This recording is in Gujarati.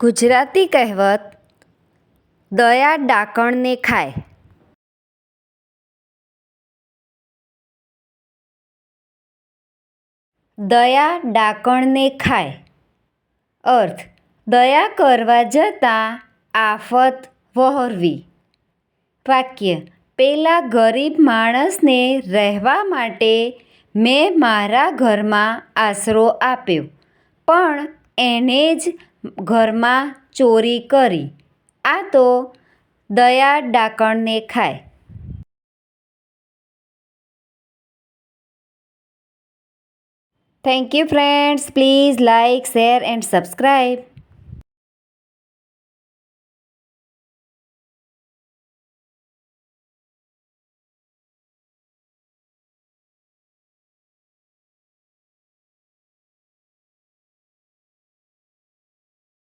ગુજરાતી કહેવત દયા ડાકણને ખાય. દયા ડાકણને ખાય. અર્થ: દયા કરવા જતાં આફત વહોરવી. વાક્ય: પેલા ગરીબ માણસને રહેવા માટે મેં મારા ઘરમાં આશરો આપ્યો, પણ એણે જ ઘરમાં ચોરી કરી. આ તો દયા ડાકણને ખાય. Thank you friends. Please like, share and subscribe.